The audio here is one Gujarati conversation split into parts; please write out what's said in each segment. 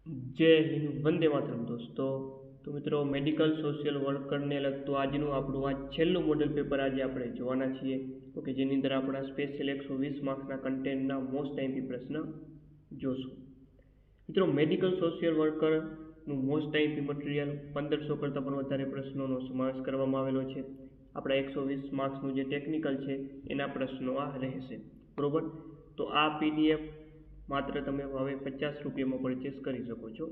जय हिंद वंदे मातरम दोस्तों। तो मित्रों मेडिकल सोशियल वर्कर ने लगતું આજનું આપણું આ છેલ્લું મોડેલ પેપર આજે આપણે જોવાના છીએ ઓકે, જેની અંદર આપણા સ્પેશિયલ 120 માર્ક્સના કન્ટેન્ટના મોસ્ટ આઈએમપી પ્રશ્ન જોશું। મિત્રો મેડિકલ સોશિયલ વર્કરનું મોસ્ટ આઈએમપી મટીરિયલ 1500 કરતાં પણ વધારે પ્રશ્નોનો સમાવેશ કરવામાં આવેલો છે। આપણા 120 માર્ક્સનું જે ટેકનિકલ છે એના પ્રશ્નો આ રહેશે, બરોબર। તો આ પીડીએફ માત્ર તમે હવે 50 રૂપિયામાં પરચેસ કરી શકો છો।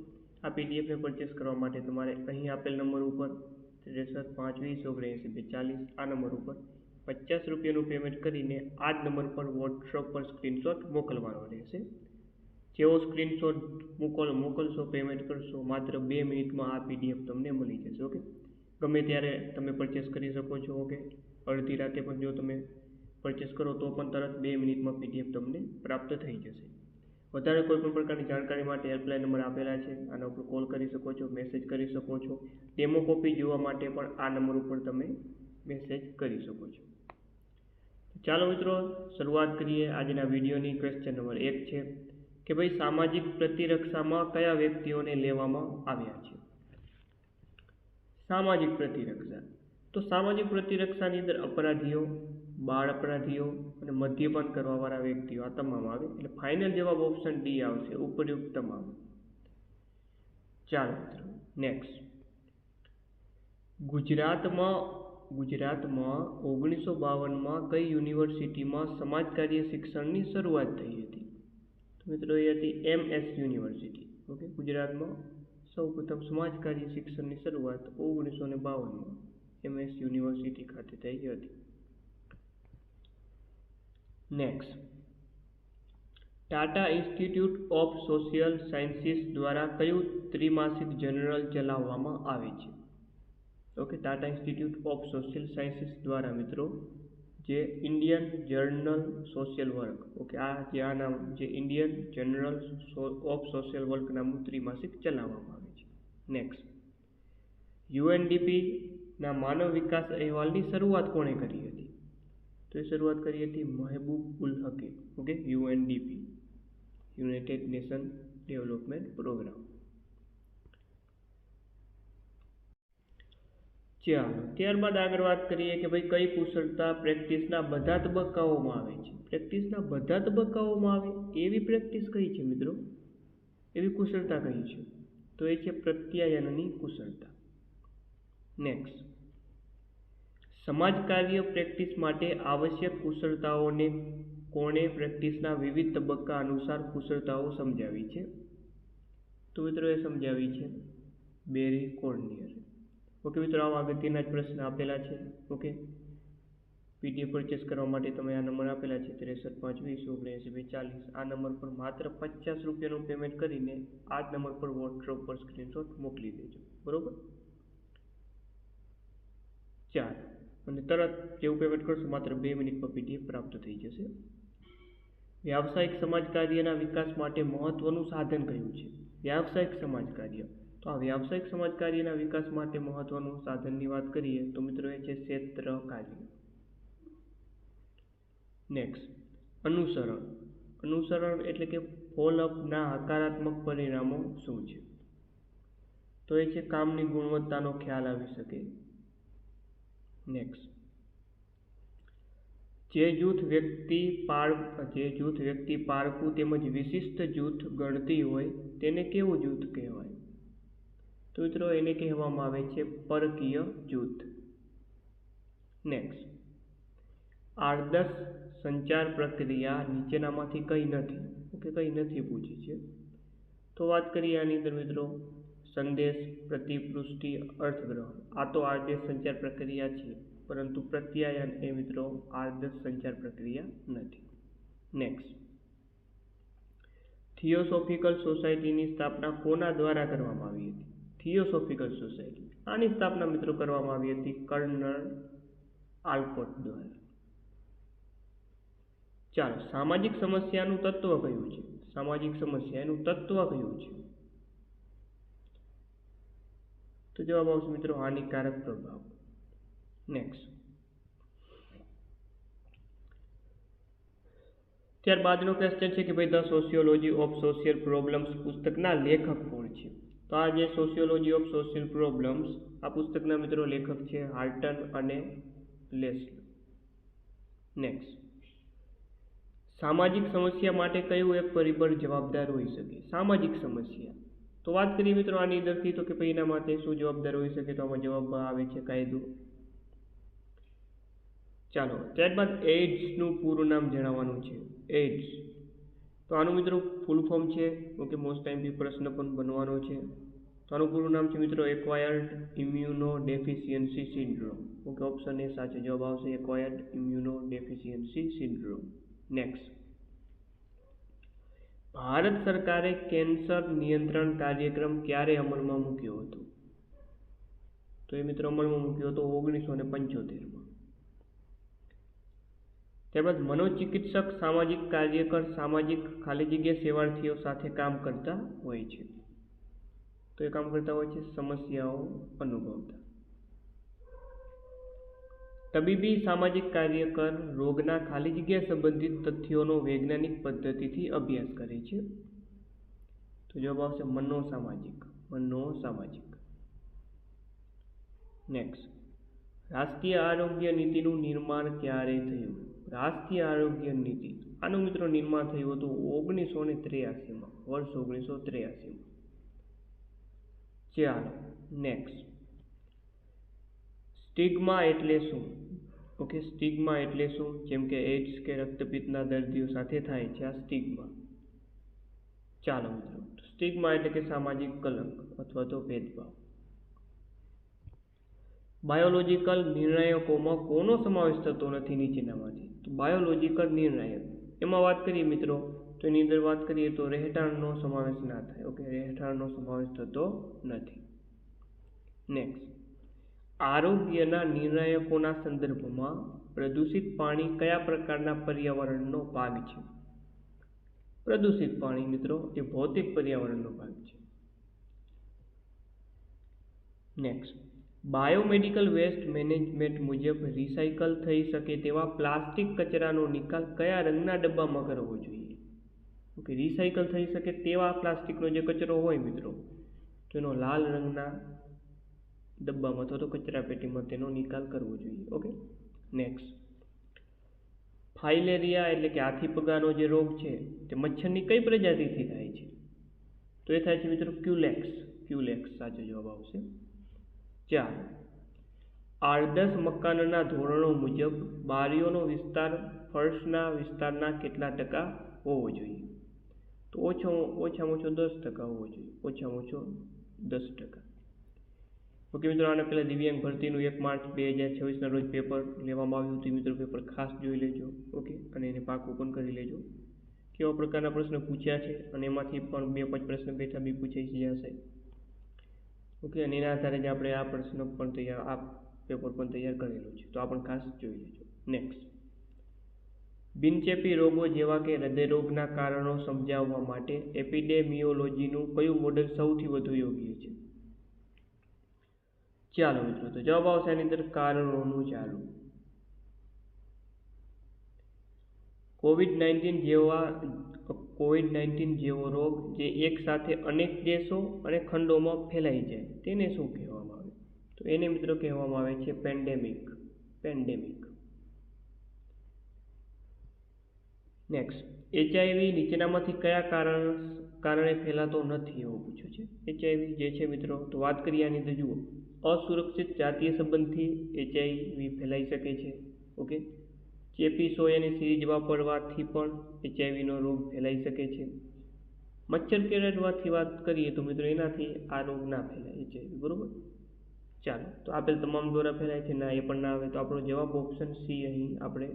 આ પીડીએફને પરચેસ કરવા માટે તમારે અહીં આપેલ નંબર ઉપર 63 5 20 19 આ નંબર ઉપર 50 રૂપિયાનું પેમેન્ટ કરીને આ જ નંબર પર વોટ્સઅપ પર સ્ક્રીનશોટ મોકલવાનો રહેશે। જેવો સ્ક્રીનશોટ મોકલશો, પેમેન્ટ કરશો, માત્ર 2 મિનિટમાં આ પીડીએફ તમને મળી જશે। ઓકે, ગમે ત્યારે તમે પરચેસ કરી શકો છો। ઓકે, અડધી રાતે પણ જો તમે પરચેસ કરો તો પણ તરત 2 મિનિટમાં પીડીએફ તમને પ્રાપ્ત થઈ જશે। વધારે કોઈપણ પ્રકારની જાણકારી માટે હેલ્પલાઇન નંબર આપેલા છે, આના ઉપર કોલ કરી શકો છો, મેસેજ કરી શકો છો। ડેમો કોપી જોવા માટે પણ આ નંબર ઉપર તમે મેસેજ કરી શકો છો। ચાલો મિત્રો શરૂઆત કરીએ આજના વિડીયોની। ક્વેશ્ચન નંબર 1 છે કે ભાઈ સામાજિક પ્રતિરક્ષામાં કયા વ્યક્તિઓને લેવામાં આવ્યા છે? સામાજિક પ્રતિરક્ષા, તો સામાજિક પ્રતિરક્ષાની અંદર અપરાધીઓ, બાળ અપરાધીઓ અને મદ્યપાન કરવાવાળા વ્યક્તિઓ આ તમામ આવે, એટલે ફાઇનલ જવાબ ઓપ્શન ડી આવશે, ઉપયુક્ત તમામ। ચાલો મિત્રો નેક્સ્ટ, ગુજરાતમાં 1952માં કઈ યુનિવર્સિટીમાં સમાજકાર્ય શિક્ષણની શરૂઆત થઈ હતી? તો મિત્રો એ હતી MS યુનિવર્સિટી। ઓકે, ગુજરાતમાં સૌપ્રથમ સમાજકાર્ય શિક્ષણની શરૂઆત 1952માં MS યુનિવર્સિટી ખાતે થઈ હતી। Next, Tata institute of social sciences દ્વારા કયું ત્રિમાસિક જર્નલ ચલાવવામાં આવે છે? Okay, Tata institute of social sciences દ્વારા મિત્રો જે Indian journal social work, okay, આ નામ જે Indian journal of social work નામનું ત્રિમાસિક ચલાવવામાં આવે છે। નેક્સ્ટ, UNDPના માનવ વિકાસ અહેવાલની શરૂઆત કોણે કરી હતી? તો એ શરૂઆત કરી હતી મહેબૂબ ઉલ હકે। Okay, UNDP United Nation Development Programme. ચાલો ત્યારબાદ આગળ વાત કરીએ કે ભાઈ કઈ કુશળતા પ્રેક્ટિસના બધા તબક્કાઓમાં આવે છે? પ્રેક્ટિસના બધા તબક્કાઓમાં આવે એવી પ્રેક્ટિસ કઈ છે મિત્રો? એવી કુશળતા કઈ છે? તો એ છે પ્રત્યાયનની કુશળતા। નેક્સ્ટ, સમાજ કાર્ય પ્રેક્ટિસ માટે આવશ્યક કુશળતાઓને કોણે પ્રેક્ટિસના વિવિધ તબક્કા અનુસાર કુશળતાઓ સમજાવી છે? તો મિત્રો એ સમજાવી છે બેરી કોર્નિયરે। ઓકે મિત્રો, આવા અગત્યના જ પ્રશ્ન આપેલા છે। ઓકે, પીડીએફ પરચેસ કરવા માટે તમે આ નંબર આપેલા છે 63 5 20 19 40 આ નંબર પર માત્ર 50 રૂપિયાનું પેમેન્ટ કરીને આ જ નંબર પર વોટ્સઅપ પર સ્ક્રીનશોટ મોકલી દેજો, બરોબર। ચાલો, અને તરત જેવું પેમેન્ટ કરશો માત્ર 2 મિનિટમાં પીડીએફ પ્રાપ્ત થઈ જશે। વ્યાવસાયિક સમાજ કાર્યના વિકાસ માટે મહત્વનું સાધન કયું છે? વ્યાવસાયિક સમાજ કાર્ય, તો આ વ્યાવસાયિક સમાજ કાર્યના વિકાસ માટે મહત્વનું સાધનની વાત કરીએ તો મિત્રો એ છે ક્ષેત્ર કાર્ય। નેક્સ્ટ, અનુસરણ એટલે કે ફોલોઅપના હકારાત્મક પરિણામો શું છે? તો એ છે કામની ગુણવત્તાનો ખ્યાલ આવી શકે। નેક્સ્ટ, જે જૂથ વ્યક્તિ પારકું તેમજ વિશિષ્ટ જૂથ ગણતી હોય તેને કેવું જૂથ કહેવાય? તો મિત્રો એને કહેવામાં આવે છે પરકીય જૂથ। નેક્સ્ટ, આદર્શ સંચાર પ્રક્રિયા નીચેનામાંથી કઈ નથી? ઓકે, કઈ નથી પૂછી છે, તો વાત કરીએ આની અંદર મિત્રો સંદેશ, પ્રતિપુષ્ટિ, અર્થગ્રહણ, આ તો આદર્શ સંચાર પ્રક્રિયા છે, પરંતુ પ્રત્યાયન એ મિત્રો આદર્શ સંચાર પ્રક્રિયા નથી। નેક્સ્ટ, થિયોસોફિકલ સોસાયટીની સ્થાપના કોના દ્વારા કરવામાં આવી હતી? થિયોસોફિકલ સોસાયટી, આની સ્થાપના મિત્રો કરવામાં આવી હતી કર્નલ આલ્કોટ દ્વારા। ચાલો, સામાજિક સમસ્યાનું તત્વ કયું છે? સામાજિક સમસ્યા એનું તત્વ કયું છે? તો જવાબ આવશે મિત્રો હાનિકારક પ્રભાવ। નેક્સ્ટ, ત્યારબાદનો ક્વેશ્ચન છે કે ભાઈ the sociology of social problems પુસ્તકના લેખક કોણ છે? તો આ જે સોશિયોલોજી ઓફ સોશિયલ પ્રોબ્લેમ્સ આ પુસ્તકના મિત્રો લેખક છે હાલ્ટન અને લેસ્લ. નેક્સ્ટ, સામાજિક સમસ્યા માટે કયું એક પરિબળ જવાબદાર હોઈ શકે? સામાજિક સમસ્યા તો વાત કરીએ મિત્રો આની અંદરથી તો કે ભાઈ એના માટે શું જવાબદાર હોઈ શકે? તો આમાં જવાબ આવે છે કાયદો. ચાલો ત્યારબાદ એઇડ્સનું પૂરું નામ જણાવવાનું છે. એઇડ્સ તો આનું મિત્રો ફૂલ ફોર્મ છે. ઓકે, મોસ્ટ ટાઈમ પ્રશ્ન પણ બનવાનો છે. તો આનું પૂરું નામ છે મિત્રો acquired immuno deficiency syndrome. Okay, option A સાચો જવાબ આવશે, acquired immuno deficiency syndrome. Next, Bharat સરકારે કેન્સર નિયંત્રણ કાર્યક્રમ ક્યારે અમલમાં મૂક્યો હતો? તો એ મિત્રો અમલમાં મૂક્યો હતો 1975માં. ત્યારબાદ મનોચિકિત્સક સામાજિક કાર્યકર સામાજિક ખાલી જગ્યા સેવાર્થીઓ સાથે કામ કરતા હોય છે. તો એ કામ કરતા હોય છે સમસ્યાઓ અનુભવતા. તબીબી સામાજિક કાર્યકર રોગના ખાલી જગ્યા સંબંધિત તથ્યોનો વૈજ્ઞાનિક પદ્ધતિથી અભ્યાસ કરે છે. તો જવાબ આવશે મનોસામાજિક. મનોસામાજિક. નેક્સ્ટ, રાષ્ટ્રીય આરોગ્ય નીતિનું નિર્માણ ક્યારે થયું? રાષ્ટ્રીય આરોગ્ય નીતિ આનું મિત્રો નિર્માણ થયું હતું 1983માં, વર્ષ 1983માં. ચાલો નેક્સ્ટ, સ્ટિગ્મા એટલે શું? ઓકે, સ્ટિગ્મા એટલે શું? જેમ કે એઇડ્સ કે રક્તપિત્તના દર્દીઓ સાથે થાય છે આ સ્ટિગ્મા. ચાલો મિત્રો, સ્ટિગ્મા એટલે કે સામાજિક કલંક અથવા તો ભેદભાવ. બાયોલોજીકલ નિર્ણાયકોમાં કોનો સમાવેશ થતો નથી નીચેનામાંથી? તો બાયોલોજીકલ નિર્ણાયક એમાં વાત કરીએ મિત્રો તો એની અંદર વાત કરીએ તો રહેઠાણનો સમાવેશ ના થાય. ઓકે, રહેઠાણનો સમાવેશ થતો નથી. નેક્સ્ટ, આરોગ્યના નિર્ણાયકોના સંદર્ભમાં પ્રદૂષિત પાણી કયા પ્રકારના પર્યાવરણનો ભાગ છે? પ્રદૂષિત પાણી મિત્રો એ ભૌતિક પર્યાવરણનો ભાગ છે. નેક્સ્ટ, બાયોમેડિકલ વેસ્ટ મેનેજમેન્ટ મુજબ રિસાયકલ થઈ શકે તેવા પ્લાસ્ટિક કચરાનો નિકાલ કયા રંગના ડબ્બામાં કરવો જોઈએ? ઓકે, રિસાયકલ થઈ શકે તેવા પ્લાસ્ટિકનો જે કચરો હોય મિત્રો તો એનો લાલ રંગના ડબ્બામાં અથવા તો કચરા પેટીમાં તેનો નિકાલ કરવો જોઈએ. ઓકે, નેક્સ્ટ, ફાઇલેરિયા એટલે કે હાથીપગાનો જે રોગ છે તે મચ્છરની કઈ પ્રજાતિથી થાય છે? તો એ થાય છે મિત્રો ક્યુલેક્સ. ક્યુલેક્સ સાચો જવાબ આવશે. ચાલો, આદર્શ મકાનના ધોરણો મુજબ બારીઓનો વિસ્તાર ફર્શના વિસ્તારના કેટલા ટકા હોવો જોઈએ? તો ઓછામાં ઓછો 10% હોવો જોઈએ. ઓછામાં ઓછો 10%. ઓકે મિત્રો, આના પહેલાં દિવ્યાંગ ભરતીનું 1 માર્ચ 2026ના રોજ પેપર લેવામાં આવ્યું હતું. મિત્રો પેપર ખાસ જોઈ લેજો. ઓકે, અને એને પાકું પણ કરી લેજો કેવા પ્રકારના પ્રશ્નો પૂછ્યા છે, અને એમાંથી પણ 2-5 પ્રશ્ન બેઠા બી પૂછાઈ જશે. ઓકે, અને એના આધારે જ આપણે આ પ્રશ્ન પણ આ પેપર પણ તૈયાર કરેલું છે, તો આ પણ ખાસ જોઈ લેજો. નેક્સ્ટ, બિનચેપી રોગો જેવા કે હૃદયરોગના કારણો સમજાવવા માટે એપિડેમિયોલોજીનું કયું મોડેલ સૌથી વધુ યોગ્ય છે? ચાલો મિત્રો, તો જવાબ આવશે આની અંદર કારણોનું જાળવું. કોવિડ-19 જેવો રોગ જે એક સાથે અનેક દેશો અને ખંડોમાં ફેલાઈ જાય તેને શું કહેવામાં આવે? તો એને મિત્રો કહેવામાં આવે છે પેન્ડેમિક. પેન્ડેમિક. નેક્સ્ટ, HIV નીચેનામાંથી કયા કારણે ફેલાતો નથી એવું પૂછ્યું છે? HIV જે છે મિત્રો તો વાત કરીએ આની અંદર જુઓ, અસુરક્ષિત જાતીય સંબંધથી HIV ફેલાઈ શકે છે. ઓકે, ચેપી સોયાની સીરીઝ વાપરવાથી પણ HIV નો રોગ ફેલાઈ શકે છે. મચ્છર કેળવવાથી વાત કરીએ તો મિત્રો એનાથી આ રોગ ના ફેલાય HIV. બરોબર. ચાલો, તો આપેલ તમામ દ્વારા ફેલાય છે ના, એ પણ ના આવે. તો આપણો જવાબ ઓપ્શન સી અહીં આપણે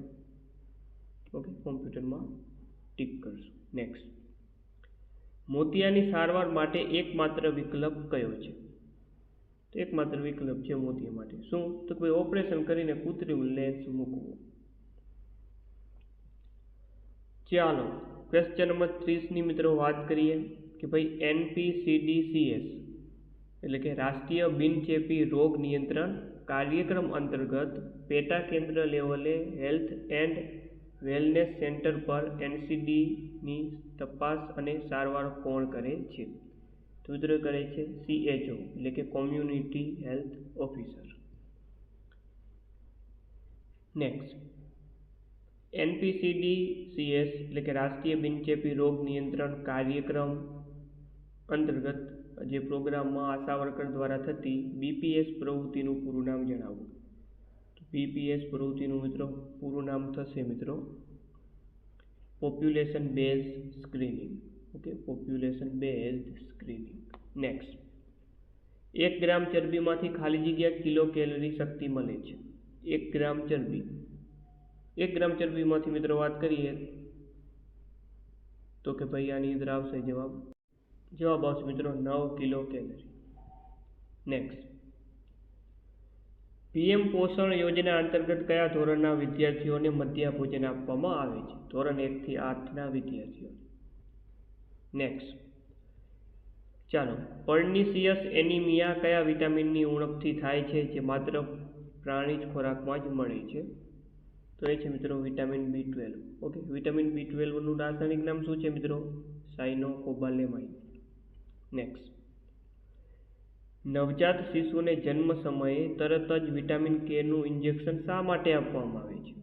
ઓકે કોમ્પ્યુટરમાં ટીક કરશું. નેક્સ્ટ, મોતિયાની સારવાર માટે એકમાત્ર વિકલ્પ કયો છે? તો એકમાત્ર વિકલ્પ છે મોતિયા માટે શું? તો કોઈ ઓપરેશન કરીને કૃત્રિમ લેન્સ મૂકવું. ચાલો, ક્વેશ્ચન નંબર 30ની મિત્રો વાત કરીએ કે ભાઈ NPCDCS એટલે કે રાષ્ટ્રીય બિનચેપી રોગ નિયંત્રણ કાર્યક્રમ અંતર્ગત પેટા કેન્દ્ર લેવલે હેલ્થ એન્ડ વેલનેસ સેન્ટર પર NCDની તપાસ અને સારવાર કોણ કરે છે? તો મિત્રો કરે છે CHO એટલે કે community health officer. Next, NPCDCS એટલે કે રાષ્ટ્રીય બિનચેપી રોગ નિયંત્રણ કાર્યક્રમ અંતર્ગત જે પ્રોગ્રામમાં આશા વર્કર દ્વારા થતી BPS પ્રવૃત્તિનું પૂરું નામ જણાવો. BPS પ્રવૃત્તિનું મિત્રો પૂરું નામ થશે મિત્રો population base screening. Okay, population base screening. Next, 1 ગ્રામ ચરબીમાંથી ખાલી જગ્યા કિલો કેલરી શક્તિ મળે છે. 1 ગ્રામ ચરબી, 1 ગ્રામ ચરબીમાંથી મિત્રો વાત કરીએ તો કે ભાઈ આની અંદર આવશે જવાબ આવશે મિત્રો 9 કિલો કેલરી. નેક્સ્ટ, PM પોષણ યોજના અંતર્ગત કયા ધોરણના વિદ્યાર્થીઓને મધ્યાહન ભોજન આપવામાં આવે છે? ધોરણ 1 થી 8ના વિદ્યાર્થીઓ. નેક્સ્ટ, ચાલો, પર્નિશિયસ એનિમિયા કયા વિટામિનની ઉણપથી થાય છે જે માત્ર પ્રાણીજ ખોરાકમાં જ મળે છે? તો એ છે મિત્રો વિટામિન B12. ઓકે, વિટામિન B12નું રાસાયણિક નામ શું છે મિત્રો? સાયનોકોબાલેમાઇન. નેક્સ્ટ, નવજાત શિશુને જન્મ સમયે તરત જ વિટામિન Kનું ઇન્જેક્શન શા માટે આપવામાં આવે છે?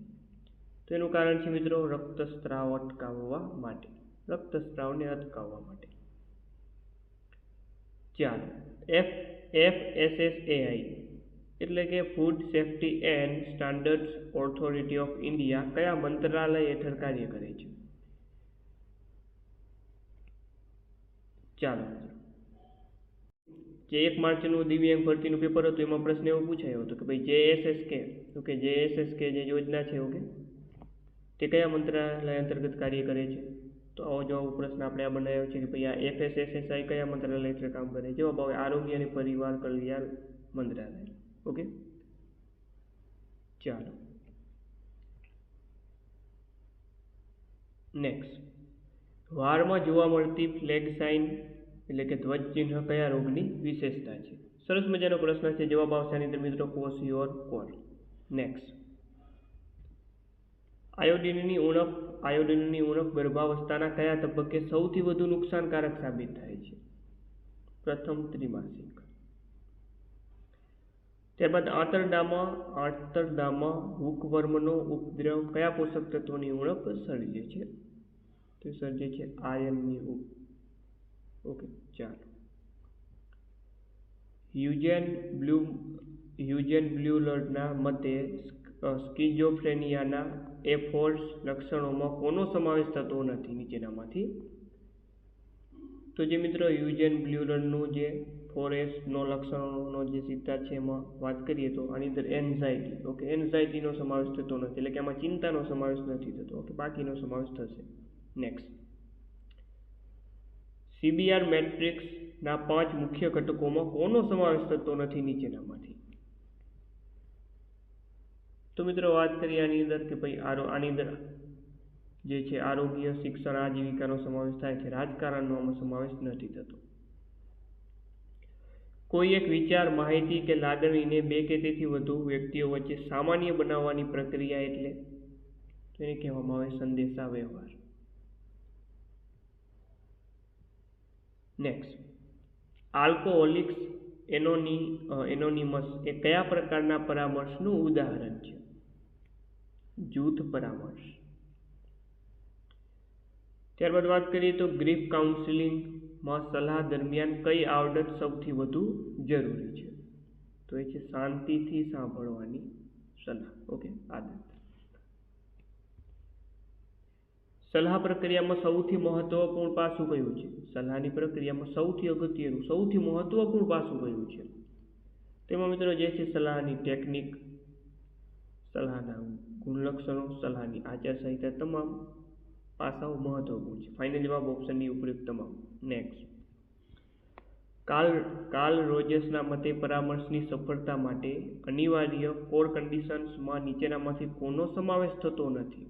તો એનું કારણ છે મિત્રો રક્તસ્રાવ અટકાવવા માટે, રક્તસ્રાવને અટકાવવા માટે. ચાલો, FSSAI એટલે કે food safety and standards authority of India કયા મંત્રાલય હેઠળ કાર્ય કરે છે? ચાલો, જે 1 માર્ચનું દિવ્યાંગ ભરતીનું પેપર હતું એમાં પ્રશ્ન એવો પૂછાયો હતો કે ભાઈ JSSK જે યોજના છે ઓકે તે કયા મંત્રાલય અંતર્ગત કાર્ય કરે છે? તો આવો જવાબ પ્રશ્ન આપણે આ બનાવ્યો છે કે ભાઈ આ FSSAI કયા મંત્રાલય હેઠળ કામ કરે? જવાબ આવે આરોગ્ય અને પરિવાર કલ્યાણ મંત્રાલય. ઓકે, ચાલો, નેક્સ્ટ, વાળમાં જોવા મળતી ફ્લેગ સાઇન એટલે કે ધ્વજ ચિહ્ન કયા રોગની વિશેષતા છે? સરસ મજાનો પ્રશ્ન છે. જવાબ આવશે આની અંદર મિત્રો કોશિયોર કોર. નેક્સ્ટ, આયોડિનની ઉણપ ગર્ભાવસ્થાના કયા તબક્કે સૌથી વધુ નુકસાનકારક સાબિત થાય છે? પ્રથમ ત્રિમાસિક. ત્યારબાદ આંતરડામાં હૂકવર્મનો ઉપદ્રવ કયા પોષક તત્વોની ઉણપ સર્જે છે? તો સર્જે છે આયર્નની ઉણપ. ઓકે, ચાલો, યુજેન બ્લ્યુલરના મતે સ્કિઝોફ્રેનિયાના એફોર્સ લક્ષણોમાં કોનો સમાવેશ થતો નથી નીચેનામાંથી? તો જે મિત્રો યુજેન બ્લ્યુલરનું જે ફોરેસ્ટનો લક્ષણોનો જે સિદ્ધાંત છે એમાં વાત કરીએ તો આની અંદર એન્ઝાઇટી. ઓકે, એન્ઝાઇટીનો સમાવેશ થતો નથી એટલે કે આમાં ચિંતાનો સમાવેશ નથી થતો. ઓકે, બાકીનો સમાવેશ થશે. નેક્સ્ટ, CBR મેટ્રિક્સના 5 મુખ્ય ઘટકોમાં કોનો સમાવેશ થતો નથી નીચેનામાંથી? તો મિત્રો વાત કરીએ આની અંદર કે ભાઈ આની અંદર જે છે આરોગ્ય, શિક્ષણ, આજીવિકાનો સમાવેશ થાય છે. રાજકારણનો આમાં સમાવેશ નથી થતો. કોઈ એક વિચાર, માહિતી કે લાગણીને 2 કે તેથી વધુ વ્યક્તિઓ વચ્ચે સામાન્ય બનાવવાની પ્રક્રિયા એટલે તેને કહેવામાં આવે સંદેશા વ્યવહાર. નેક્સ્ટ, આલ્કોહોલિક્સ એનોનિમસ એ કયા પ્રકારના પરામર્શનું ઉદાહરણ છે? જૂથ પરામર્શ. ત્યારબાદ વાત કરીએ તો ગ્રીફ કાઉન્સિલિંગમાં સલાહ દરમિયાન કઈ આવડત સૌથી વધુ જરૂરી છે? તો એ છે શાંતિથી સાંભળવાની સલાહ. ઓકે, આદત. સલાહ પ્રક્રિયામાં સૌથી મહત્વપૂર્ણ પાસું કયું છે? સલાહની પ્રક્રિયામાં સૌથી અગત્યનું, સૌથી મહત્વપૂર્ણ પાસું કયું છે? તેમાં મિત્રો જે છે સલાહની ટેકનિક, સલાહના ગુણલક્ષણો, સલાહની આચારસંહિતા તમામ પાસાઓ મહત્વપૂર્ણ છે. ફાઇનલ જવાબ ઓપ્શન ડી ઉપયુક્ત તમામ. નેક્સ્ટ, કાર્લ રોજર્સના મતે પરામર્શની સફળતા માટે અનિવાર્ય કોર કન્ડિશન્સમાં નીચેનામાંથી કોનો સમાવેશ થતો નથી?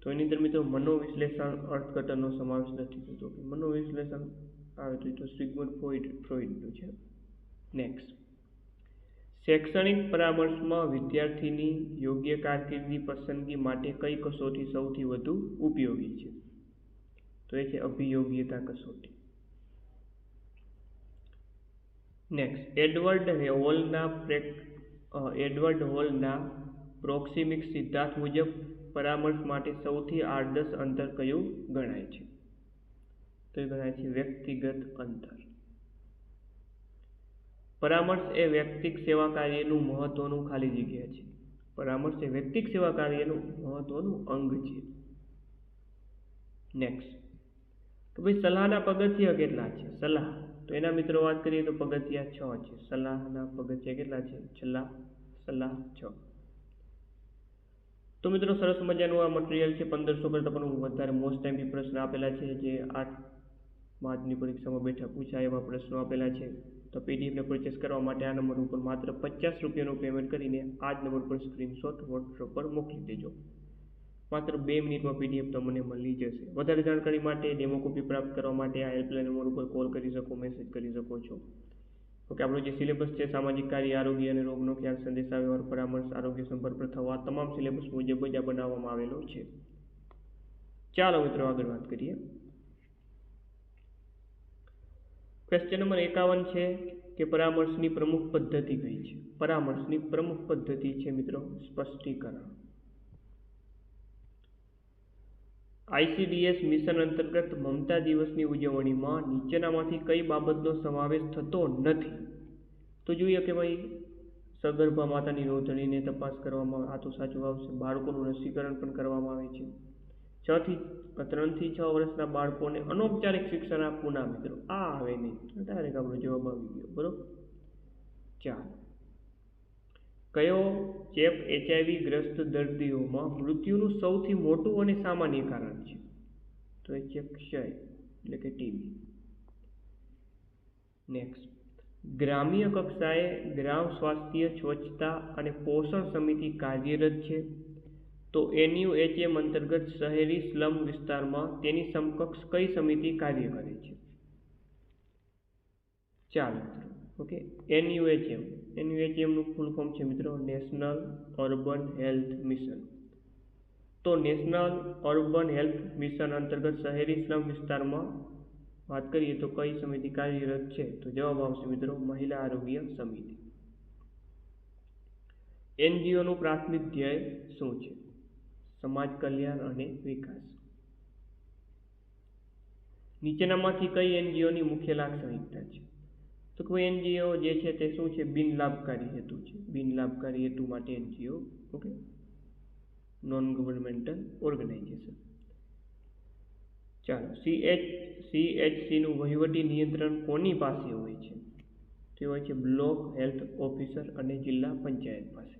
તો એની અંદર મિત્રો મનોવિશ્લેષણ, અર્થઘટનનો સમાવેશ નથી થતો. મનોવિશ્લેષણ આવે તો સિગ્મન્ડ ફ્રોઈડનું છે. નેક્સ્ટ, શૈક્ષણિક પરામર્શમાં વિદ્યાર્થીની યોગ્ય કારકિર્દી પસંદગી માટે કઈ કસોટી સૌથી વધુ ઉપયોગી છે? તો એ છે અભિયોગ્યતા કસોટી. નેક્સ્ટ, એડવર્ડ હોલના પ્રોક્સિમિક્સ સિદ્ધાંત મુજબ પરામર્શ માટે સૌથી આદર્શ અંતર કયું ગણાય છે? તો એ ગણાય છે વ્યક્તિગત અંતર. પરામર્શ એ વ્યક્તિક સેવા કાર્યનું મહત્વનું ખાલી જગ્યા છે. પરામર્શ એ વ્યક્તિક સેવા કાર્યનું મહત્વનું અંગ છે. નેક્સ્ટ, તો ભાઈ સલાહના પગથિયા કેટલા છે? સલાહ, તો એના મિત્રો વાત કરીએ તો પગથિયા 6 છે. સલાહના પગથિયા કેટલા છે? સલાહ 6. તો મિત્રો સરસ મજાનું આ મટીરિયલ છે. 1500 કરતાં પણ વધારે મોસ્ટ ટાઈમ પ્રશ્ન આપેલા છે, જે 8 માર્ચની પરીક્ષામાં બેઠા પૂછાય એવા પ્રશ્નો આપેલા છે. તો પીડીએફને પરચેસ કરવા માટે આ નંબર ઉપર માત્ર 50 રૂપિયાનું પેમેન્ટ કરીને આ જ નંબર પર સ્ક્રીનશોટ વોટ્સએપ પર મોકલી દેજો. માત્ર 2 મિનિટમાં પીડીએફ તમને મળી જશે. વધારે જાણકારી માટે, ડેમો કોપી પ્રાપ્ત કરવા માટે આ હેલ્પલાઇન નંબર ઉપર કોલ કરી શકો, મેસેજ કરી શકો છો. ઓકે, આપણો જે સિલેબસ છે સામાજિક કાર્ય, આરોગ્ય અને રોગનો ખ્યાલ, સંદેશાવ્યવહાર, પરામર્શ, આરોગ્ય સંપર્ક પ્રથાઓ, આ તમામ સિલેબસ મુજબ જ આ બનાવવામાં આવેલો છે. ચાલો મિત્રો આગળ વાત કરીએ. ક્વેશ્ચન નંબર 51 છે કે પરામર્શની પ્રમુખ પદ્ધતિ કઈ છે? પરામર્શની પ્રમુખ પદ્ધતિ છે મિત્રો સ્પષ્ટીકરણ. ICDS મિશન અંતર્ગત મમતા દિવસની ઉજવણીમાં નીચેનામાંથી કઈ બાબતનો સમાવેશ થતો નથી? તો જોઈએ કે ભાઈ સગર્ભા માતાની નોંધણીને તપાસ કરવામાં, આ તો સાચું આવશે. બાળકોનું રસીકરણ પણ કરવામાં આવે છે. 3 થી 6 વર્ષના બાળકોને અનૌપચારિક શિક્ષણ આપવું ના મિત્રો, આ આવે નહીં. ડાયરેક્ટ આપણો જવાબ આવી ગયો. બરોબર. ચાલો, કયો ચેપ HIV ગ્રસ્ત દર્દીઓમાં મૃત્યુનું સૌથી મોટું અને સામાન્ય કારણ છે? તો એ છે ક્ષય એટલે કે ટીબી. નેક્સ્ટ, ગ્રામ્ય કક્ષાએ ગ્રામ સ્વાસ્થ્ય, સ્વચ્છતા અને પોષણ સમિતિ કાર્યરત છે. તો NUHM અંતર્ગત શહેરી સ્લમ વિસ્તારમાં તેની સમકક્ષ કઈ સમિતિ કાર્ય કરે છે? ચાલો મિત્રો, ઓકે, NUHM નું ફૂલ ફોર્મ છે મિત્રો નેશનલ અર્બન હેલ્થ મિશન. તો નેશનલ અર્બન હેલ્થ મિશન અંતર્ગત શહેરી સ્લમ વિસ્તારમાં વાત કરીએ તો કઈ સમિતિ કાર્યરત છે? તો જવાબ આવશે મિત્રો મહિલા આરોગ્ય સમિતિ. NGO નું પ્રાથમિક ધ્યેય શું છે? સમાજ કલ્યાણ અને વિકાસ. નીચેનામાંથી કઈ NGO ની મુખ્ય લાક્ષણિકતા છે? તો કોઈ NGO જે છે તે શું છે? બિન લાભકારી હેતુ છે. બિન લાભકારી હેતુ માટે NGO, okay, non governmental organization. ચાલો, CHC નું વહીવટી નિયંત્રણ કોની પાસે હોય છે? તે હોય છે બ્લોક હેલ્થ ઓફિસર અને જિલ્લા પંચાયત પાસે.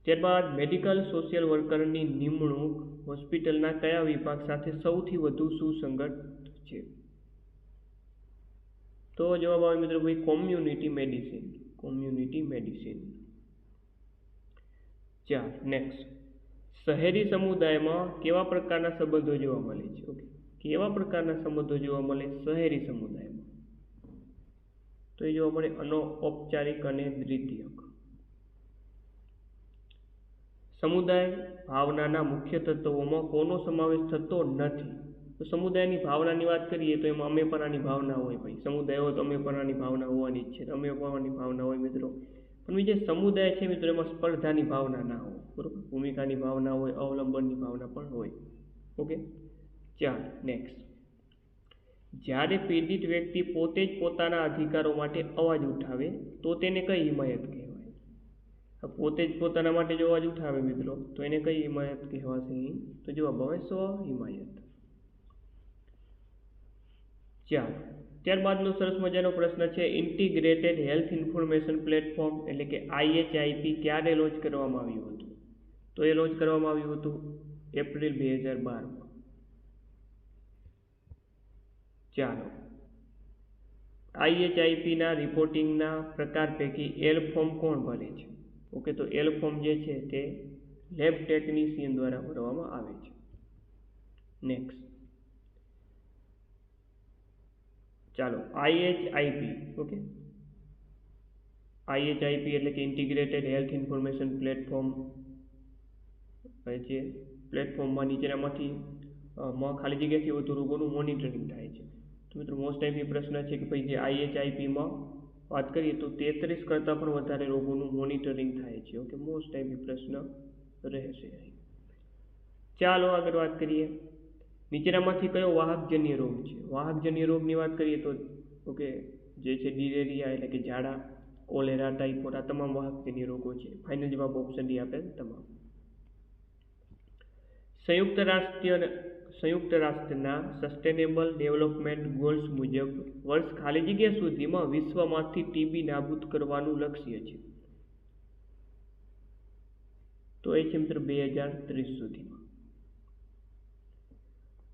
ત્યારબાદ મેડિકલ સોશિયલ વર્કરની નિમણૂક હોસ્પિટલના કયા વિભાગ સાથે સૌથી વધુ સુસંગત છે? તો જવાબ આવે મિત્રો ભાઈ કોમ્યુનિટી મેડિસિન. ચાલો, નેક્સ્ટ, શહેરી સમુદાયમાં કેવા પ્રકારના સંબંધો જોવા મળે છે? ઓકે, કેવા પ્રકારના સંબંધો જોવા મળે શહેરી સમુદાયમાં? તો એ જોવા મળે અનૌપચારિક અને દ્વિતીયક. સમુદાય ભાવનાના મુખ્ય તત્વોમાં કોનો સમાવેશ થતો નથી? તો સમુદાયની ભાવનાની વાત કરીએ તો એમાં અમેપણાની ભાવના હોય. ભાઈ સમુદાય હોય તો અમેપણાની ભાવના હોવાની જ છે. અમેપણાની ભાવના હોય મિત્રો. પણ જે સમુદાય છે મિત્રો એમાં સ્પર્ધાની ભાવના ના હોય. બરોબર, ભૂમિકાની ભાવના હોય, અવલંબનની ભાવના પણ હોય. ઓકે, ચાલો નેક્સ્ટ, જ્યારે પીડિત વ્યક્તિ પોતે જ પોતાના અધિકારો માટે અવાજ ઉઠાવે તો તેને કઈ હિમાયત કહેવાય? પોતે જ પોતાના માટે જો અવાજ ઉઠાવે મિત્રો તો એને કઈ હિમાયત કહેવાશે? તો જવાબ આવે સ્વ હિમાયત. ચાલો, ત્યારબાદનો સરસ મજાનો પ્રશ્ન છે ઇન્ટિગ્રેટેડ હેલ્થ ઇન્ફોર્મેશન પ્લેટફોર્મ એટલે કે IHIP ક્યારે લોન્ચ કરવામાં આવ્યું હતું? તો એ લોન્ચ કરવામાં આવ્યું હતું એપ્રિલ 2012. ચાલો, IHIP ના રિપોર્ટિંગના પ્રકાર પૈકી એલ ફોર્મ કોણ ભરે છે? ઓકે, તો એલ ફોર્મ જે છે તે લેબ ટેકનિશિયન દ્વારા ભરવામાં આવે છે. નેક્સ્ટ, ચાલો, IHIP, ઓકે, IHIP એટલે કે ઇન્ટિગ્રેટેડ હેલ્થ ઇન્ફોર્મેશન પ્લેટફોર્મ છે. પ્લેટફોર્મમાં નીચેનામાંથી ખાલી જગ્યાથી વધુ રોગોનું મોનિટરિંગ થાય છે. તો મિત્રો મોસ્ટ ટાઈપી પ્રશ્ન છે કે ભાઈ જે IHIPમાં વાત કરીએ તો 33 કરતાં પણ વધારે રોગોનું મોનિટરિંગ થાય છે. ઓકે, મોસ્ટ ટાઈપી પ્રશ્ન રહેશે. ચાલો આગળ વાત કરીએ. નીચેનામાંથી કયો વાહકજન્ય રોગ છે? વાહકજન્ય રોગની વાત કરીએ તો ઓકે જે છે ડિરેરિયા એટલે કે ઝાડા, કોલેરા, ટાઇફોઇડ આ તમામ વાહકજન્ય રોગો છે. ફાઇનલ જવાબ ઓપ્શન ડી આપેલ તમામ. સંયુક્ત રાષ્ટ્રના સસ્ટેનેબલ ડેવલપમેન્ટ ગોલ્સ મુજબ વર્ષ ખાલી જગ્યા સુધીમાં વિશ્વમાંથી ટીબી નાબૂદ કરવાનું લક્ષ્ય છે. તો એ છે મિત્ર 2030 સુધીમાં.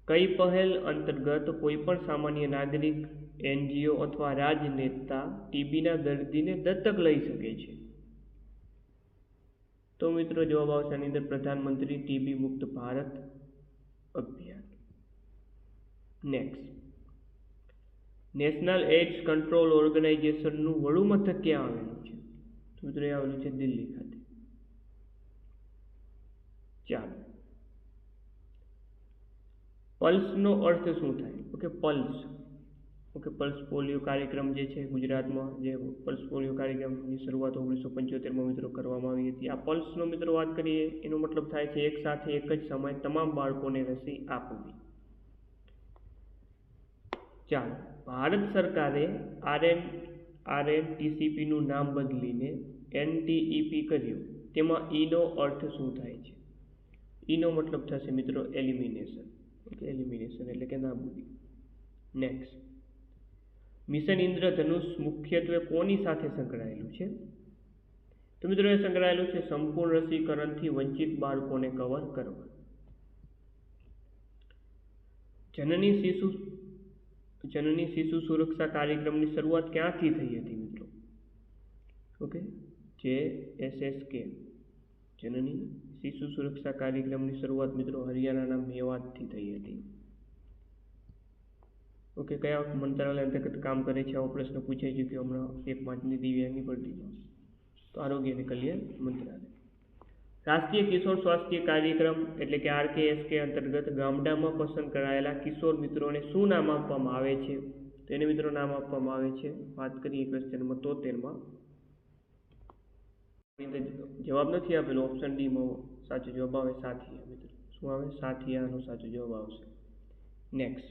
કઈ પહેલ અંતર્ગત કોઈપણ સામાન્ય નાગરિક, NGO અથવા રાજનેતા ટીબીના દર્દીને દત્તક લઈ શકે છે? તો મિત્રો જવાબ આવશે આની અંદર પ્રધાનમંત્રી ટીબી મુક્ત ભારત અભિયાન. નેક્સ્ટ, નેશનલ એઇડ્સ કંટ્રોલ ઓર્ગેનાઇઝેશનનું વડું મથક ક્યાં આવેલું છે? તો મિત્રો એ આવેલું છે દિલ્હી ખાતે. ચાલો, પલ્સનો અર્થ શું થાય? ઓકે, પલ્સ પલ્સ પોલિયો કાર્યક્રમ જે છે ગુજરાતમાં જે પલ્સ પોલિયો કાર્યક્રમની શરૂઆત 1975માં મિત્રો કરવામાં આવી હતી. આ પલ્સનો મિત્રો વાત કરીએ એનો મતલબ થાય છે એક સાથે એક જ સમયે તમામ બાળકોને રસી આપવી. ચાલો, ભારત સરકારે RNTCPનું નામ બદલીને NTEP કર્યું. તેમાં ઈનો અર્થ શું થાય છે? ઈનો મતલબ થશે મિત્રો એલિમિનેશન. ઓકે, એલિમિનેશન એટલે કે નાબૂદી. નેક્સ્ટ, મિશન ઇન્દ્રધનુષ મુખ્યત્વે કોની સાથે સંકળાયેલું છે? તો મિત્રો એ સંકળાયેલું છે સંપૂર્ણ રસીકરણથી વંચિત બાળકોને કવર કરવા. જનની શિશુ સુરક્ષા કાર્યક્રમની શરૂઆત ક્યાંથી થઈ હતી મિત્રો? ઓકે, JSSK જનની શિશુ સુરક્ષા કાર્યક્રમની શરૂઆત મિત્રો હરિયાણાના મેવાતથી થઈ હતી. ઓકે, કયા મંત્રાલય અંતર્ગત કામ કરે છે? આવો પ્રશ્ન પૂછાઈ ચૂક્યો હમણાં 1 માર્ચની દિવ્યાંગની ભરતીમાં. તો આરોગ્ય અને કલ્યાણ મંત્રાલય. રાષ્ટ્રીય કિશોર સ્વાસ્થ્ય કાર્યક્રમ એટલે કે RKSK અંતર્ગત ગામડામાં પસંદ કરાયેલા કિશોર મિત્રોને શું નામ આપવામાં આવે છે? તો એને મિત્રો નામ આપવામાં આવે છે, વાત કરીએ ક્વેશ્ચનમાં 73માં જવાબ નથી આપેલો. ઓપ્શન ડીમાં સાચો જવાબ આવે સાથિયા. મિત્રો શું આવે? સાથિયાનો સાચો જવાબ આવશે. નેક્સ્ટ,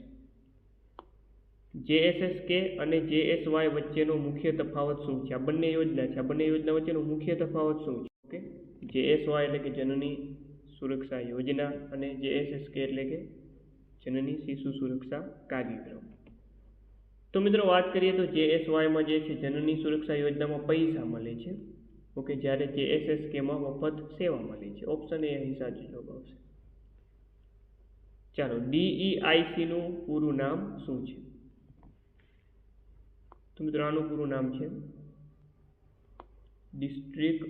JSSK અને JSY વચ્ચેનો મુખ્ય તફાવત શું છે? આ બંને યોજના છે. આ બંને યોજના વચ્ચેનો મુખ્ય તફાવત શું છે? ઓકે, JSY એટલે કે જનની સુરક્ષા યોજના અને JSSK એટલે કે જનની શિશુ સુરક્ષા કાર્યક્રમ. તો મિત્રો વાત કરીએ તો JSYમાં જે છે જનની સુરક્ષા યોજનામાં પૈસા મળે છે. ઓકે, જ્યારે JSSKમાં મફત સેવા મળે છે. ઓપ્શન એ અહીં સાચો જવાબ આવશે. ચાલો, DEICનું પૂરું નામ શું છે? તો મિત્રો આનું પૂરું નામ છે district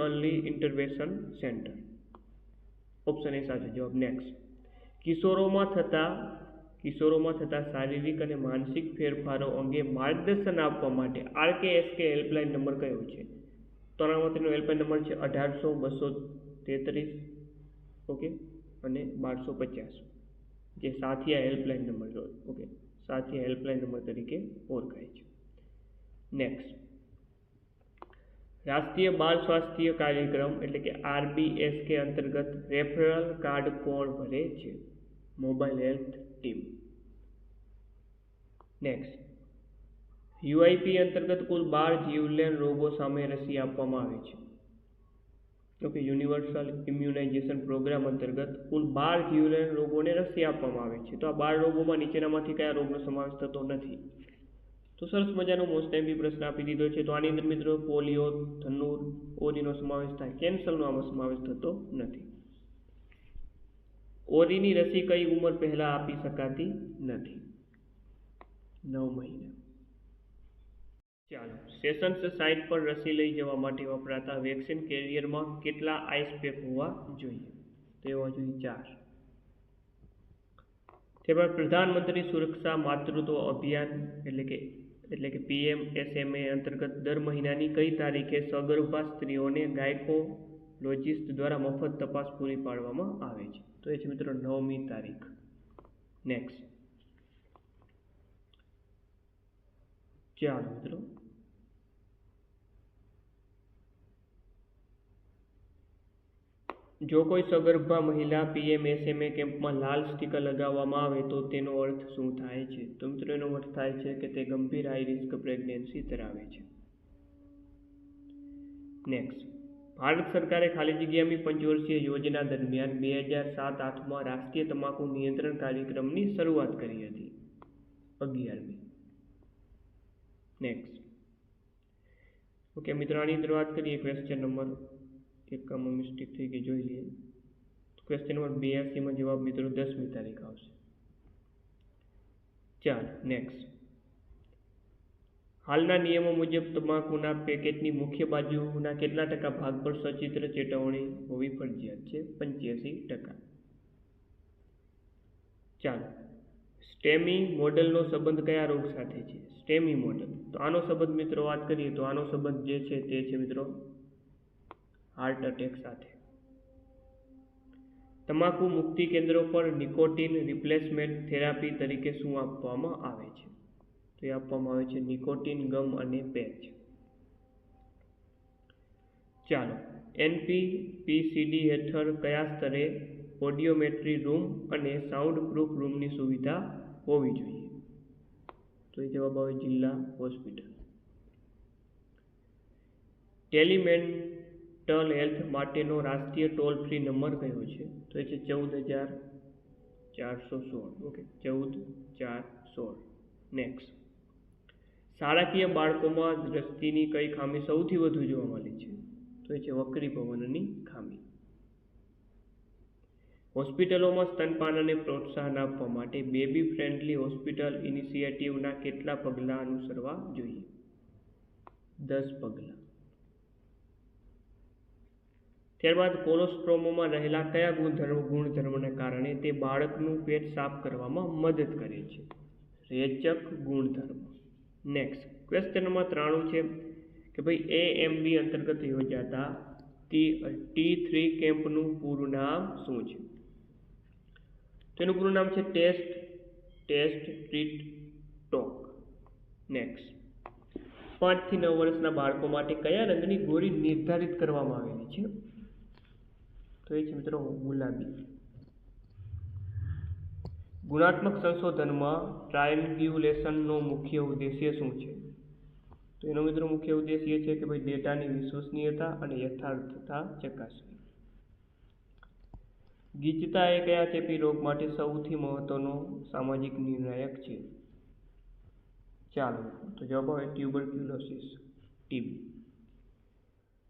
early intervention centre. Option A સાચો જવાબ. નેક્સ્ટ, કિશોરોમાં થતા શારીરિક અને માનસિક ફેરફારો અંગે માર્ગદર્શન આપવા માટે RKSK હેલ્પલાઇન નંબર કયો છે? તો આનામાંનો હેલ્પલાઇન નંબર છે 1800-233 ઓકે અને 1250 જે સાથિયા હેલ્પલાઇન નંબર છે. ઓકે, સાથિયા હેલ્પલાઇન નંબર તરીકે ઓળખાય છે. નેક્સ્ટ, રાષ્ટ્રીય બાળ સ્વાસ્થ્ય કાર્યક્રમ એટલે કે RBSK અંતર્ગત રેફરલ કાર્ડ કોણ ભરે છે? Mobile health team. Next, UIP અંતર્ગત કુલ 12 જીવલેણ રોગો સામે રસી આપવામાં આવે છે. ઓકે, યુનિવર્સલ ઇમ્યુનાઇઝેશન પ્રોગ્રામ અંતર્ગત કુલ 12 જીવલેણ રોગોને રસી આપવામાં આવે છે. તો આ 12 રોગોમાં નીચેનામાંથી કયા રોગનો સમાવેશ થતો નથી? તો સરસ મજાનો મોસ્ટ ટાઈમ પ્રશ્ન આપી દીધો છે. તો આની અંદર મિત્રો પોલિયો, ધનુર, ઓરીનો સમાવેશ થાય. કેન્સરનો આમાં સમાવેશ થતો નથી. ઓરીની રસી કઈ ઉંમર પહેલા આપી શકાતી નથી? 9 મહિના. ચાલો, સેશન્સ સાઇટ પર રસી લઈ જવા માટે વપરાતા વેક્સિન કેરિયરમાં કેટલા આઈસ પેક હોવા જોઈએ? તો એ હોવા જોઈએ 4. ત્યારબાદ પ્રધાનમંત્રી સુરક્ષા માતૃત્વ અભિયાન એટલે કે એટલે કે PMSMA અંતર્ગત દર મહિનાની કઈ તારીખે સગર્ભા સ્ત્રીઓને ગાયકોલોજિસ્ટ દ્વારા મફત તપાસ પૂરી પાડવામાં આવે છે? તો એ છે મિત્રો 9મી તારીખ. નેક્સ્ટ, ચાલો મિત્રો જો કોઈ સગર્ભા મહિલા PMSMA કેમ્પમાં લાલ સ્ટીકર લગાવવામાં આવે તો તેનો અર્થ શું થાય છે? તો મિત્રો એનો અર્થ થાય છે કે તે ગંભીર હાઈ રિસ્ક પ્રેગ્નન્સી ધરાવે છે. નેક્સ્ટ, ભારત સરકારે ખાલી જગ્યાની પંચવર્ષીય યોજના દરમિયાન 2007-8માં રાષ્ટ્રીય તમાકુ નિયંત્રણ કાર્યક્રમની શરૂઆત કરી હતી. 11મી. નેક્સ્ટ, ઓકે મિત્રો આની અંદર વાત કરીએ ક્વેશ્ચન નંબર એકમાં મિસ્ટેક થઈ ગઈ જોઈ લઈએ. ક્વેશ્ચન નંબર 82માં જવાબ મિત્રો 10મી તારીખ આવશે. ચાલો નેક્સ્ટ, હાલના નિયમો મુજબ તમાકુના પેકેટની મુખ્ય બાજુના કેટલા ટકા ભાગ પર સચિત્ર ચેતવણી હોવી ફરજિયાત છે? 85%. ચાલો, સ્ટેમી મોડલનો સંબંધ કયા રોગ સાથે છે? સ્ટેમી મોડલ, તો આનો સંબંધ મિત્રો વાત કરીએ તો આનો સંબંધ જે છે તે છે મિત્રો હાર્ટ અટેક સાથે. તમાકુ મુક્તિ કેન્દ્રો પર નિકોટીન રિપ્લેસમેન્ટ થેરાપી તરીકે શું આપવામાં આવે છે? તો એ આપવામાં આવે છે નિકોટીન ગમ અને પેચ. ચાલો, NPPCD હેઠળ કયા સ્તરે ઓડિયોમેટ્રી રૂમ અને સાઉન્ડ પ્રૂફ રૂમની સુવિધા હોવી જોઈએ? તો એ જવાબ આવે જિલ્લા હોસ્પિટલ. ટેલિમેન્ટલ હેલ્થ માટેનો રાષ્ટ્રીય ટોલ ફ્રી નંબર કયો છે? તો એ છે 14,416. ઓકે, 14,416. નેક્સ્ટ, શાળાકીય બાળકોમાં દ્રષ્ટિની કઈ ખામી સૌથી વધુ જોવા મળે છે? તો એ છે વક્રીભવનની ખામી. હોસ્પિટલોમાં સ્તનપાનને પ્રોત્સાહન આપવા માટે બેબી ફ્રેન્ડલી હોસ્પિટલ ઇનિશિયેટિવના કેટલા પગલાં અનુસરવા જોઈએ? 10 પગલાં. ત્યારબાદ કોલોસ્ટ્રોમોમાં રહેલા કયા ગુણધર્મને કારણે તે બાળકનું પેટ સાફ કરવામાં મદદ કરે છે? રેચક ગુણધર્મ. નેક્સ્ટ, ક્વેશ્ચન નંબર 93 છે કે ભાઈ AMB અંતર્ગત યોજાતા T3 કેમ્પનું પૂરું નામ શું છે? તેનું પૂરું નામ છે ટેસ્ટ ટ્રીટ ટોક. નેક્સ્ટ, 5 થી 9 વર્ષના બાળકો માટે કયા રંગની ગોળી નિર્ધારિત કરવામાં આવેલી છે? તો એ છે મિત્રો ગુલાબી. ગુણાત્મક સંશોધનમાં ટ્રાયંગ્યુલેશનનો મુખ્ય ઉદ્દેશ્ય શું છે? તો એનો મિત્રો મુખ્ય ઉદ્દેશ્ય છે કે ભાઈ ડેટાની વિશ્વસનીયતા અને યથાર્થતા ચકાસવી. ગીચતા એ કયા ચેપી રોગ માટે સૌથી મહત્વનો સામાજિક નિર્ણાયક છે? ચાલો, તો જવાબ આવે ટ્યુબરક્યુલોસિસ, TB.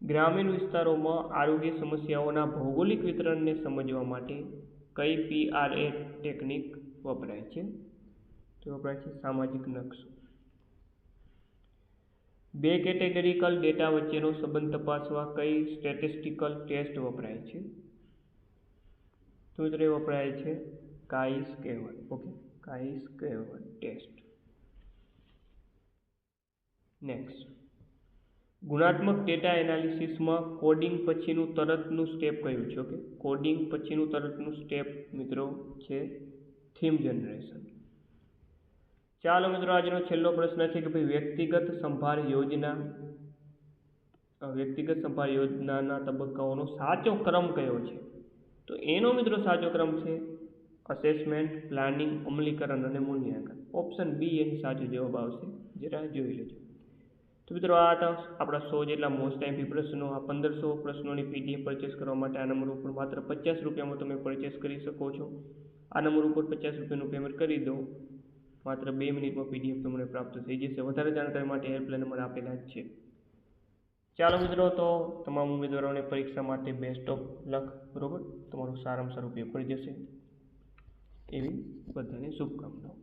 ગ્રામીણ વિસ્તારોમાં આરોગ્ય સમસ્યાઓના ભૌગોલિક વિતરણને સમજવા માટે કઈ PRA ટેકનિક વપરાય છે? તો વપરાય છે સામાજિક નકશો. 2 કેટેગરીકલ ડેટા વચ્ચેનો સંબંધ તપાસવા કઈ સ્ટેટિસ્ટિકલ ટેસ્ટ વપરાય છે? તો મિત્રો એ વપરાય છે chi square. Okay, chi square test. Next, ગુણાત્મક ડેટા એનાલિસિસમાં કોડિંગ પછીનું તરતનું સ્ટેપ કયું છે? ઓકે, કોડિંગ પછીનું તરતનું સ્ટેપ મિત્રો છે થીમ જનરેશન. ચાલો મિત્રો આજનો છેલ્લો પ્રશ્ન છે કે ભાઈ વ્યક્તિગત સંભાળ યોજનાના તબક્કાઓનો સાચો ક્રમ કયો છે? તો એનો મિત્રો સાચો ક્રમ છે અસેસમેન્ટ, પ્લાનિંગ, અમલીકરણ અને મૂલ્યાંકન. ઓપ્શન બી એનો સાચો જવાબ આવશે. જરા જોઈ લેજો. તો મિત્રો આ હતા આપણા 100 જેટલા મોસ્ટ આઈએમપી પ્રશ્નો. આ 1500 પ્રશ્નોની PDF પરચેસ કરવા માટે આ નંબર ઉપર માત્ર 50 રૂપિયામાં તમે પરચેસ કરી શકો છો. આ નંબર ઉપર 50 રૂપિયાનું પેમેન્ટ કરી દો, માત્ર 2 મિનિટમાં PDF તમને પ્રાપ્ત થઈ જશે. વધારે જાણકારી માટે હેલ્પલાઇન નંબર આપેલા જ છે. ચાલો મિત્રો, તો તમામ ઉમેદવારોને પરીક્ષા માટે બેસ્ટ ઓફ લક. બરોબર, તમારો સારામાં સારો પેપર જશે એવી બધાને શુભકામનાઓ.